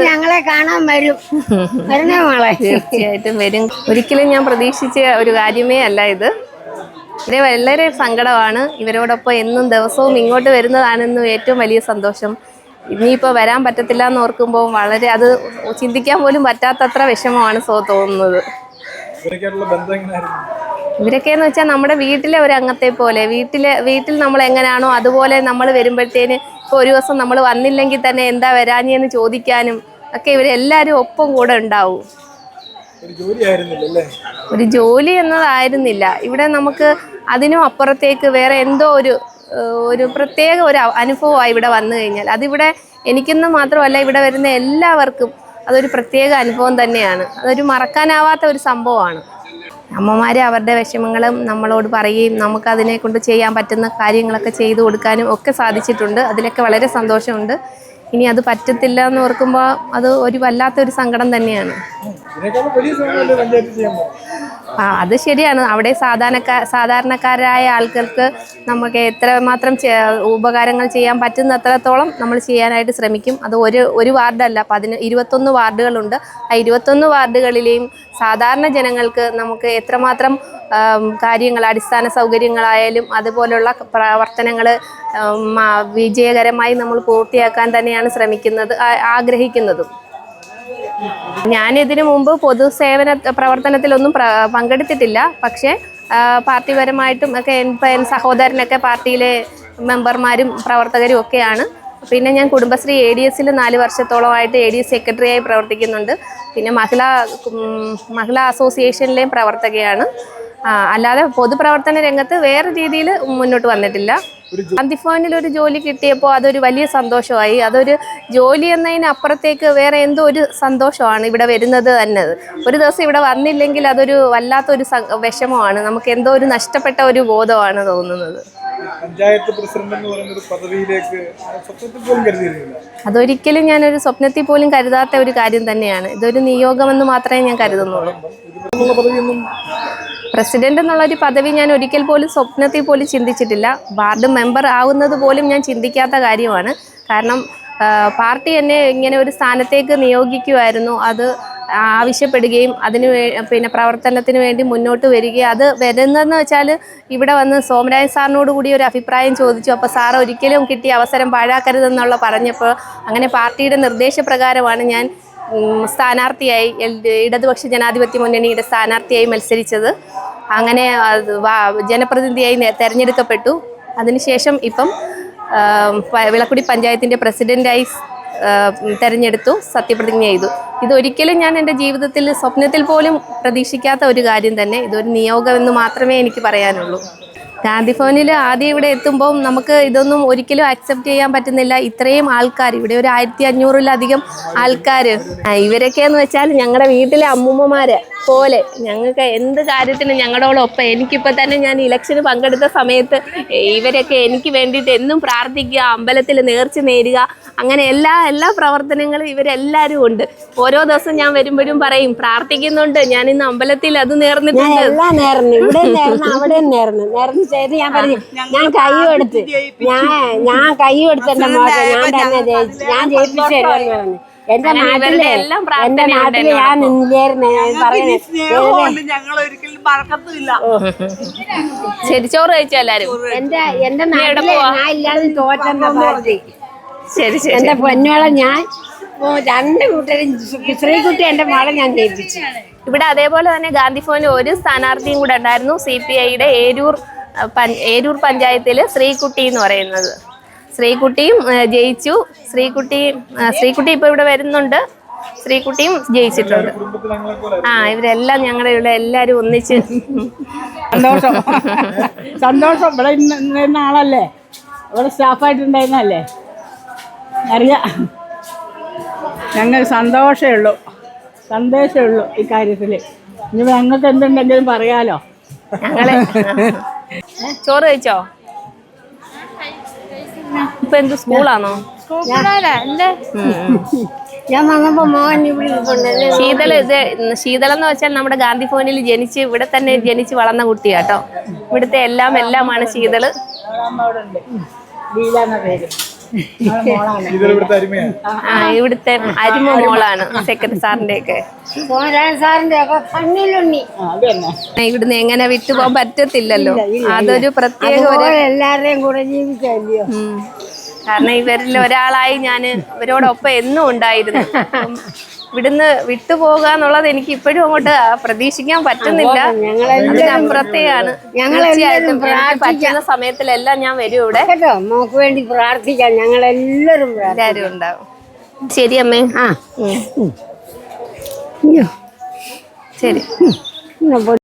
ഞങ്ങളെ കാണാൻ വരും. തീർച്ചയായിട്ടും വരും. ഒരിക്കലും ഞാൻ പ്രതീക്ഷിച്ച ഒരു കാര്യമേ അല്ല ഇത്. ഇത് വളരെ സങ്കടമാണ്. ഇവരോടൊപ്പം എന്നും ദിവസവും ഇങ്ങോട്ട് വരുന്നതാണെന്നും ഏറ്റവും വലിയ സന്തോഷം. ഇനിയിപ്പോൾ വരാൻ പറ്റത്തില്ല എന്ന് ഓർക്കുമ്പോൾ വളരെ അത് ചിന്തിക്കാൻ പോലും പറ്റാത്തത്ര വിഷമമാണ് തോന്നുന്നത്. ഇവരൊക്കെയെന്ന് വെച്ചാൽ നമ്മുടെ വീട്ടിലെ ഒരു അംഗത്തെ പോലെ വീട്ടിൽ നമ്മൾ എങ്ങനെയാണോ അതുപോലെ നമ്മൾ വരുമ്പോഴത്തേന് ഇപ്പോൾ ഒരു ദിവസം നമ്മൾ വന്നില്ലെങ്കിൽ തന്നെ എന്താ വരാഞ്ഞെന്ന് ചോദിക്കാനും ഒക്കെ ഇവരെല്ലാവരും ഒപ്പം കൂടെ ഉണ്ടാവും. ഒരു ജോലി എന്നതായിരുന്നില്ല ഇവിടെ. നമുക്ക് അതിനും അപ്പുറത്തേക്ക് വേറെ എന്തോ ഒരു പ്രത്യേക ഒരു അനുഭവമായി ഇവിടെ വന്നു കഴിഞ്ഞാൽ. അതിവിടെ എനിക്കെന്ന് മാത്രമല്ല ഇവിടെ വരുന്ന എല്ലാവർക്കും അതൊരു പ്രത്യേക അനുഭവം തന്നെയാണ്. അതൊരു മറക്കാനാവാത്ത ഒരു സംഭവമാണ്. അമ്മമാർ അവരുടെ വിഷമങ്ങളും നമ്മളോട് പറയുകയും നമുക്കതിനെ കൊണ്ട് ചെയ്യാൻ പറ്റുന്ന കാര്യങ്ങളൊക്കെ ചെയ്തു കൊടുക്കാനും ഒക്കെ സാധിച്ചിട്ടുണ്ട്. അതിലൊക്കെ വളരെ സന്തോഷമുണ്ട്. ഇനി അത് പറ്റത്തില്ല എന്ന് ഓർക്കുമ്പോൾ അത് ഒരു വല്ലാത്തൊരു സങ്കടം തന്നെയാണ്. അത് ശരിയാണ്. അവിടെ സാധാരണക്കാരായ ആൾക്കാർക്ക് നമുക്ക് എത്രമാത്രം ഉപകാരങ്ങൾ ചെയ്യാൻ പറ്റുന്നത്രത്തോളം നമ്മൾ ചെയ്യാനായിട്ട് ശ്രമിക്കും. അത് ഒരു വാർഡല്ല, 21 വാർഡുകളുണ്ട്. ആ 21 വാർഡുകളിലെയും സാധാരണ ജനങ്ങൾക്ക് നമുക്ക് എത്രമാത്രം കാര്യങ്ങൾ, അടിസ്ഥാന സൗകര്യങ്ങളായാലും അതുപോലുള്ള പ്രവർത്തനങ്ങൾ വിജയകരമായി നമ്മൾ പൂർത്തിയാക്കാൻ തന്നെയാണ് ശ്രമിക്കുന്നത്, ആഗ്രഹിക്കുന്നതും. ഞാനിതിനു മുമ്പ് പൊതുസേവന പ്രവർത്തനത്തിലൊന്നും പങ്കെടുത്തിട്ടില്ല. പക്ഷേ പാർട്ടിപരമായിട്ടും ഒക്കെ എൻ്റെ സഹോദരനൊക്കെ പാർട്ടിയിലെ മെമ്പർമാരും പ്രവർത്തകരും ഒക്കെയാണ്. പിന്നെ ഞാൻ കുടുംബശ്രീ ADSൽ 4 വർഷത്തോളമായിട്ട് ADS സെക്രട്ടറിയായി പ്രവർത്തിക്കുന്നുണ്ട്. പിന്നെ മഹിളാ അസോസിയേഷനിലെയും പ്രവർത്തകയാണ്. അല്ലാതെ പൊതുപ്രവർത്തന രംഗത്ത് വേറെ രീതിയിൽ മുന്നോട്ട് വന്നിട്ടില്ല. ഗാന്ധിഭവനിൽ ഒരു ജോലി കിട്ടിയപ്പോൾ അതൊരു വലിയ സന്തോഷമായി. അതൊരു ജോലി എന്നതിനപ്പുറത്തേക്ക് വേറെ എന്തോ ഒരു സന്തോഷമാണ് ഇവിടെ വരുന്നത് തന്നെ. ഒരു ദിവസം ഇവിടെ വന്നില്ലെങ്കിൽ അതൊരു വല്ലാത്തൊരു വിഷമമാണ്. നമുക്ക് എന്തോ ഒരു നഷ്ടപ്പെട്ട ഒരു ബോധമാണ് തോന്നുന്നത്. പഞ്ചായത്ത് പ്രസിഡന്റ് എന്ന് പറയുന്ന ഒരു പദവിയിലേക്ക് സ്വപ്നത്തിൽ പോലും കരുതിയിരുന്നില്ല. അതൊരിക്കലും ഞാനൊരു സ്വപ്നത്തിൽ പോലും കരുതാത്ത ഒരു കാര്യം തന്നെയാണ്. ഇതൊരു നിയോഗമെന്ന് മാത്രമേ ഞാൻ കരുതുന്നുള്ളൂ. പ്രസിഡന്റ് എന്നുള്ളൊരു പദവി ഞാൻ ഒരിക്കൽ പോലും സ്വപ്നത്തിൽ പോലും ചിന്തിച്ചിട്ടില്ല. വാർഡ് മെമ്പർ ആവുന്നത് പോലും ഞാൻ ചിന്തിക്കാത്ത കാര്യമാണ്. കാരണം പാർട്ടി എന്നെ ഇങ്ങനെ ഒരു സ്ഥാനത്തേക്ക് നിയോഗിക്കുമായിരുന്നു. അത് ആവശ്യപ്പെടുകയും പിന്നെ പ്രവർത്തനത്തിന് വേണ്ടി മുന്നോട്ട് വരികയും അത് വരുന്നതെന്ന് വെച്ചാൽ ഇവിടെ വന്ന് സോമരാജ് സാറിനോട് കൂടി ഒരു അഭിപ്രായം ചോദിച്ചു. അപ്പോൾ സാർ ഒരിക്കലും കിട്ടിയ അവസരം പാഴാക്കരുതെന്നുള്ള പറഞ്ഞപ്പോൾ അങ്ങനെ പാർട്ടിയുടെ നിർദ്ദേശപ്രകാരമാണ് ഞാൻ സ്ഥാനാർത്ഥിയായി ഇടതുപക്ഷ ജനാധിപത്യ മുന്നണിയുടെ സ്ഥാനാർത്ഥിയായി മത്സരിച്ചത്. അങ്ങനെ ജനപ്രതിനിധിയായി തിരഞ്ഞെടുക്കപ്പെട്ടു. അതിനുശേഷം ഇപ്പം വിളക്കുടി പഞ്ചായത്തിൻ്റെ പ്രസിഡൻ്റായി തിരഞ്ഞെടുത്തു, സത്യപ്രതിജ്ഞ ചെയ്തു. ഇതൊരിക്കലും ഞാൻ എൻ്റെ ജീവിതത്തിൽ സ്വപ്നത്തിൽ പോലും പ്രതീക്ഷിക്കാത്ത ഒരു കാര്യം തന്നെ. ഇതൊരു നിയോഗമെന്ന് മാത്രമേ എനിക്ക് പറയാനുള്ളൂ. ഗാന്ധിഭവനിൽ ആദ്യം ഇവിടെ എത്തുമ്പോൾ നമുക്ക് ഇതൊന്നും ഒരിക്കലും അക്സെപ്റ്റ് ചെയ്യാൻ പറ്റുന്നില്ല. ഇത്രയും ആൾക്കാർ, ഇവിടെ ഒരു 1500-ലധികം ആൾക്കാർ. ഇവരൊക്കെയെന്ന് വെച്ചാൽ ഞങ്ങളുടെ വീട്ടിലെ അമ്മൂമ്മമാരെ പോലെ ഞങ്ങൾക്ക് എന്ത് കാര്യത്തിനും ഞങ്ങളോടൊപ്പം. എനിക്കിപ്പോൾ തന്നെ ഞാൻ ഇലക്ഷന് പങ്കെടുത്ത സമയത്ത് ഇവരൊക്കെ എനിക്ക് വേണ്ടിയിട്ട് എന്നും പ്രാർത്ഥിക്കുക, അമ്പലത്തിൽ നേർച്ച നേരുക, അങ്ങനെ എല്ലാ പ്രവർത്തനങ്ങളും ഇവരെല്ലാവരും ഉണ്ട്. ഓരോ ദിവസം ഞാൻ വരുമ്പോഴും പറയും പ്രാർത്ഥിക്കുന്നുണ്ട്, ഞാൻ ഇന്ന് അമ്പലത്തിൽ അത് നേർന്നിട്ടുണ്ട്. ഞാൻ പറഞ്ഞു, ഞാൻ കൈ എടുത്ത് എന്റെ മോശം ഞാൻ തന്നെ ജയിച്ചു, ഞാൻ ജയിപ്പിച്ചു തരുമെന്ന് പറഞ്ഞു. എന്റെ നാട്ടില് ഞാൻ നിന്നില്ലായിരുന്നു. ശരിച്ചോറ് കഴിച്ചു എല്ലാരും. എന്റെ നാട്ടില് ഞാൻ ഇല്ലാതെ തോറ്റെന്ന പാർട്ടി. എന്റെ പൊന്നോളെ ഞാൻ 2 കൂട്ടരും ശ്രീകുട്ടി എന്റെ മോളെ ഞാൻ ജയിപ്പിച്ചു. ഇവിടെ അതേപോലെ തന്നെ ഗാന്ധിഭവനിൽ ഒരു സ്ഥാനാർത്ഥിയും കൂടെ ഉണ്ടായിരുന്നു. CPIയുടെ ഏരൂർ പഞ്ചായത്തിൽ ശ്രീകുട്ടി എന്ന് പറയുന്നത്. ശ്രീകുട്ടിയും ജയിച്ചു. ശ്രീകുട്ടി ഇപ്പോൾ ഇവിടെ വരുന്നുണ്ട്. ശ്രീകുട്ടിയും ജയിച്ചിട്ടുണ്ട്. ഇവരെല്ലാം ഞങ്ങളുടെ ഇവിടെ എല്ലാവരും ഒന്നിച്ച് സന്തോഷം. ഇവിടെ ഇന്ന ആളല്ലേ, ഇവിടെ സ്റ്റാഫായിട്ടുണ്ടായിരുന്നല്ലേ, അറിയാം. ഞങ്ങൾ സന്തോഷമേ ഉള്ളൂ ഈ കാര്യത്തിൽ. ഇനി ഞങ്ങൾക്ക് എന്തുണ്ടെങ്കിലും പറയാലോ. ഞങ്ങള് ചോറ് കഴിച്ചോ? ഇപ്പൊ എന്ത് സ്കൂളാണോ? ഞാൻ വന്നപ്പോ മോൻ ശീതളം എന്ന് വെച്ചാൽ നമ്മുടെ ഗാന്ധിഭവനിൽ ഇവിടെ തന്നെ ജനിച്ച് വളർന്ന കുട്ടിയാട്ടോ. ഇവിടുത്തെ എല്ലാമാണ് ശീതള്. പേര് ഇതൊരു ഇവിടുത്തെ അരിമയാണ്. ഇവിടുത്തെ അരിമ മോളാണ് സെക്രട്ടറി സാറിന്റെ ഒക്കെ. പോരാൻ സാറിന്റെ ഒക്കെ കണ്ണിലുണ്ണി. അത് തന്നെ. ഇവിടുന്ന് എങ്ങനെ വിട്ടുപോകാൻ പറ്റത്തില്ലല്ലോ. അതൊരു പ്രത്യേക അതുപോലെ എല്ലാവരുടെയും കൂടെ ജീവിച്ചല്ലയോ. കാരണം ഇവരിൽ ഒരാളായി ഞാൻ ഇവരോടൊപ്പം എന്നും ഉണ്ടായിരുന്നു. അപ്പം ഇവിടുന്ന് വിട്ടുപോകാന്നുള്ളത് എനിക്ക് ഇപ്പോഴും അങ്ങോട്ട് പ്രതീക്ഷിക്കാൻ പറ്റുന്നില്ല. അതിനപ്പുറത്തെയാണ്. തീർച്ചയായിട്ടും എനിക്ക് പറ്റുന്ന സമയത്തിലെല്ലാം ഞാൻ വരും ഇവിടെ. കേട്ടോ, മോക്ക് വേണ്ടി പ്രാർത്ഥിക്കാം. ഞങ്ങളെല്ലാവരും എല്ലാവരും ഉണ്ടാവും. ശരി അമ്മേ. ആ ശരി.